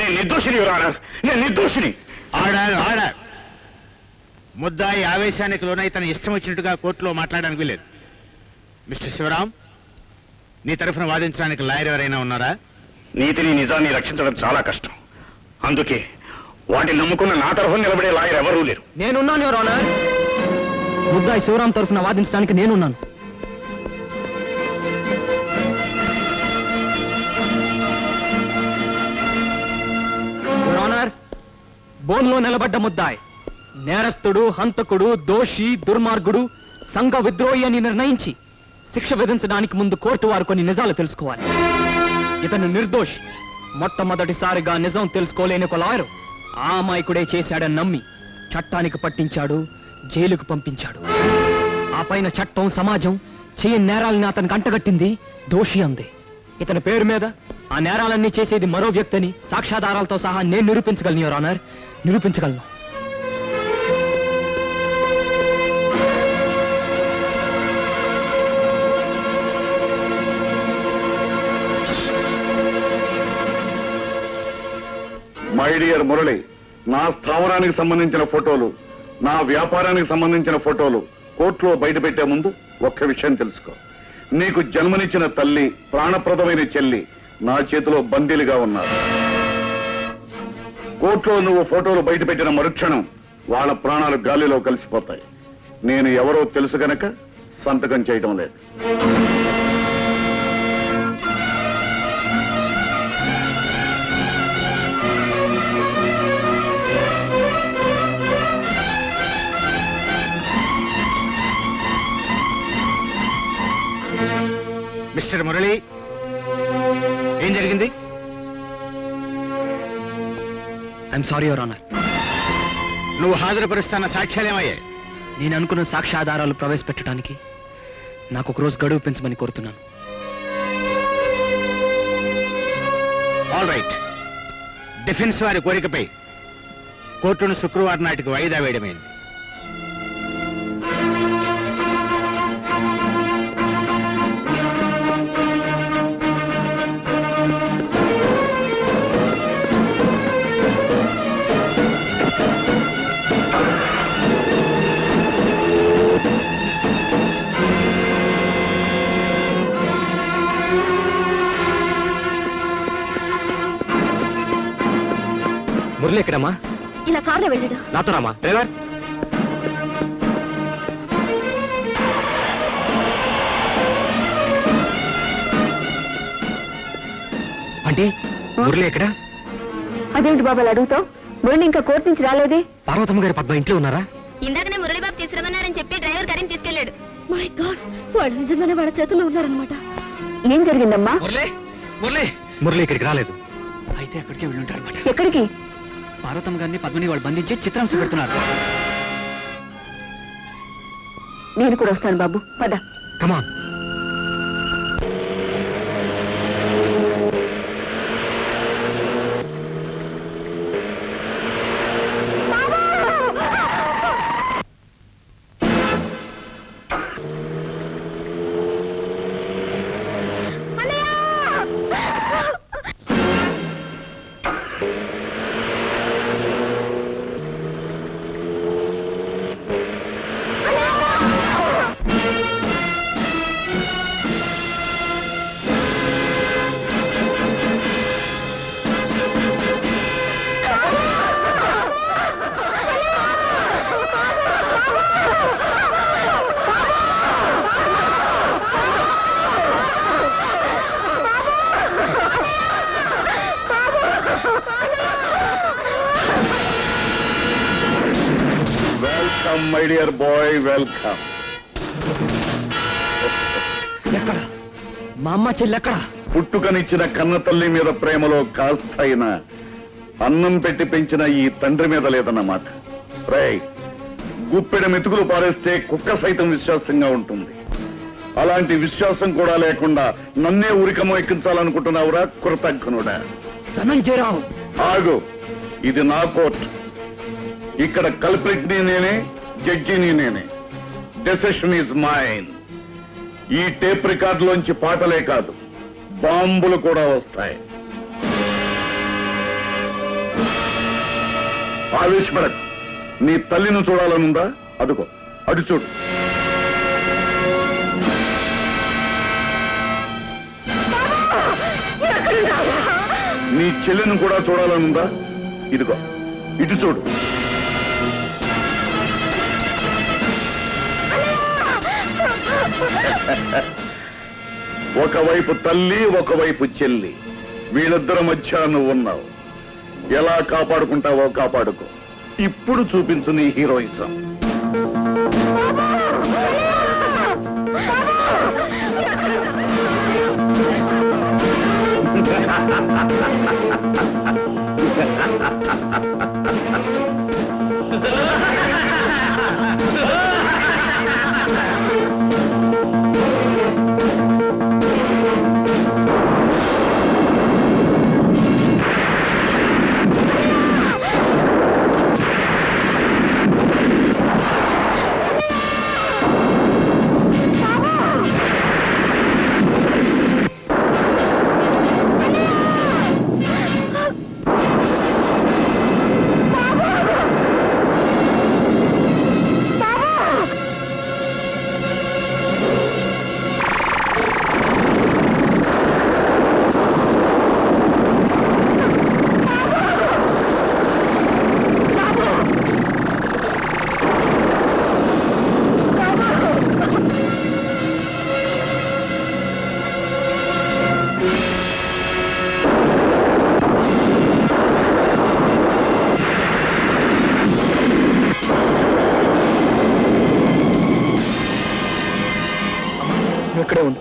నేను నిర్దోషిని your honour, నేను నిర్దోషిని. Order order. ముద్దాయి ఆవేశానికి లోనై తన ఇష్టం వచ్చినట్టుగా కోర్టులో మాట్లాడడానికి వీలేదు. మిస్టర్ శివరాం, నీ తరఫున వాదించడానికి లాయర్ ఎవరైనా ఉన్నారా? నీతిని నిజాన్ని రక్షించడం చాలా కష్టం. అందుకే వాటిని నమ్ముకున్న నా తరఫున నిలబడే లాయర్ ఎవరూ లేరు. నేనున్నాను యువర్ ఆనర్. ముద్దాయి శివరాం తరఫున వాదించడానికి నేనున్నాను. యువర్ ఆనర్, బోన్లో నిలబడ్డ ముద్దాయి నేరస్తుడు, హంతకుడు, దోషి, దుర్మార్గుడు, సంఘ విద్రోహి అని నిర్ణయించి శిక్ష విధించడానికి ముందు కోర్టు వారు కొన్ని నిజాలు తెలుసుకోవాలి. ఇతను నిర్దోషి. మొట్టమొదటిసారిగా నిజం తెలుసుకోలేని ఒక లాయరు ఆ అమాయకుడే చేశాడని నమ్మి చట్టానికి పట్టించాడు, జైలుకు పంపించాడు. ఆ పైన చట్టం, సమాజం చేయని నేరాలని అతనికి అంటగట్టింది, దోషి అంది. ఇతని పేరు మీద ఆ నేరాలన్నీ చేసేది మరో వ్యక్తిని సాక్ష్యాధారాలతో సహా నేను నిరూపించగలను యువర్ ఆనర్, నిరూపించగలను. మై డియర్ మురళి, నా స్థావరానికి సంబంధించిన ఫోటోలు, నా వ్యాపారానికి సంబంధించిన ఫోటోలు కోర్టులో బయట పెట్టే ముందు ఒక్క విషయం తెలుసుకో. నీకు జన్మనిచ్చిన తల్లి, ప్రాణప్రదమైన చెల్లి నా చేతిలో బందీలుగా ఉన్నారు. కోర్టులో నువ్వు ఫోటోలు బయట పెట్టిన మరుక్షణం వాళ్ళ ప్రాణాలు గాలిలో కలిసిపోతాయి. నేను ఎవరో తెలుసు గనక సంతకం చేయటం లేదు. మిస్టర్ మురళి, ఏం జరిగింది? I'm sorry your honour. నువ్వు హాజరుపరుస్తున్న సాక్ష్యాలేమయ్యాయి? నేను అనుకున్న సాక్ష్యాధారాలు ప్రవేశపెట్టడానికి నాకు ఒక రోజు గడువు పెంచమని కోరుతున్నాను. All right. డిఫెన్స్ వారి కోరికపై కోర్టును శుక్రవారం నాటికి వాయిదా వేయడమైంది. మురళి ఎక్కడమ్మా? ఇలా కార్లో వెళ్ళాడు. నాతో రామా డ్రైవర్. అంటే మురళి ఎక్కడ? అదేమిటి బాబాలు అడుగుతావు? మురళి ఇంకా కోర్టు నుంచి రాలేదే. పార్వతమ్మ గారి పద్మ ఇంట్లో ఉన్నారా? ఇందాకనే మురళిబాబు తీసుకురమన్నారని చెప్పి డ్రైవర్ కరీం తీసుకెళ్లాడు. మై గాడ్, వాడు నిజంగానే వాళ్ళ చేతుల్లో ఉన్నారనమాట. ఏం జరిగిందమ్మా? మురళి మురళి మురళి ఇక్కడికి రాలేదు. అయితే అక్కడికే వెళ్ళుంటారు అనమాట. ఎక్కడికి? పార్వతమ్మ గారిని పద్మని వాళ్ళు బంధించి చిత్రాంశం పెడుతున్నారు. నేను కూడా వస్తాను బాబు, పద. Come on. Welcome my dear boy, welcome. ఎక్కడ మా అమ్మ చెల్లి? ఎక్కడ? పుట్టుకనిచ్చిన కన్న తల్లి మీద ప్రేమలో కాస్త అయినా అన్నం పెట్టి పెంచిన ఈ తండ్రి మీద లేదన్నమాట. రేయ్, గుప్పెడ మెతుకులు పారేస్తే కుక్క సైతం విశ్వాసంగా ఉంటుంది. అలాంటి విశ్వాసం కూడా లేకుండా నన్నే ఉరికమ్మ ఎక్కించాలనుకుంటున్నావురా కృతజ్ఞనుడా? ధనంజయరావు, ఆగు. ఇది నా కోర్టు. ఇక్కడ కల్ప్రిట్ ని నేనే, జడ్జిని నేనే. Decision is mine. ఈ టేప్ రికార్డులోంచి పాటలే కాదు, బాంబులు కూడా వస్తాయి. ఆవేశపడకు. నీ తల్లిని చూడాలనుందా? అదుగో అటు చూడు. నీ చెల్లెను కూడా చూడాలనుందా? ఇదిగో ఇటు చూడు. ఒకవైపు తల్లి, ఒకవైపు చెల్లి, వీళ్ళిద్దరి మధ్య నువ్వు ఉన్నావు. ఎలా కాపాడుకుంటావో కాపాడుకో. ఇప్పుడు చూపించు నీ హీరోయిజం. ఇక్కడే ఉండు.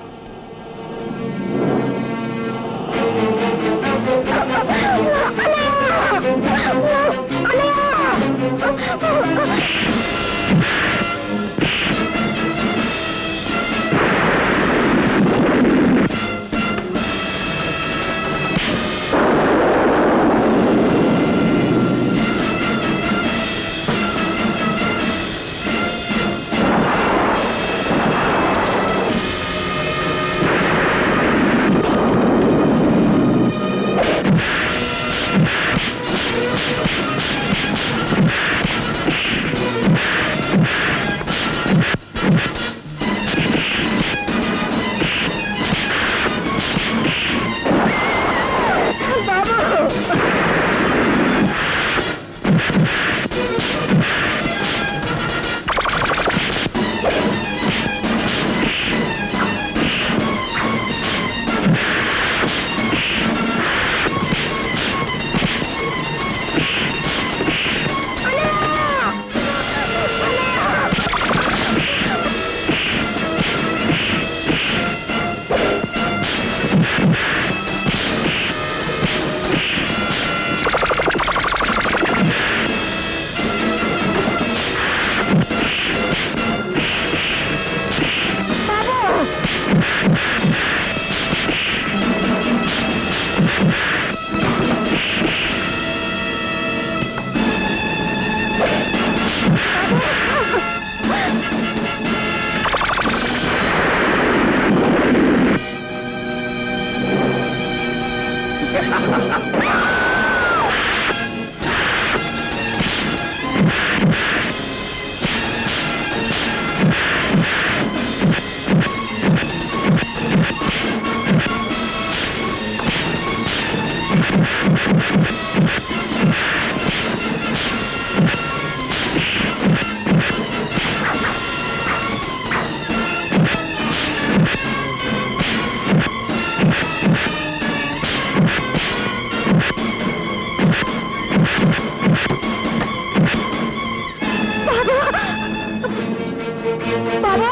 బాబా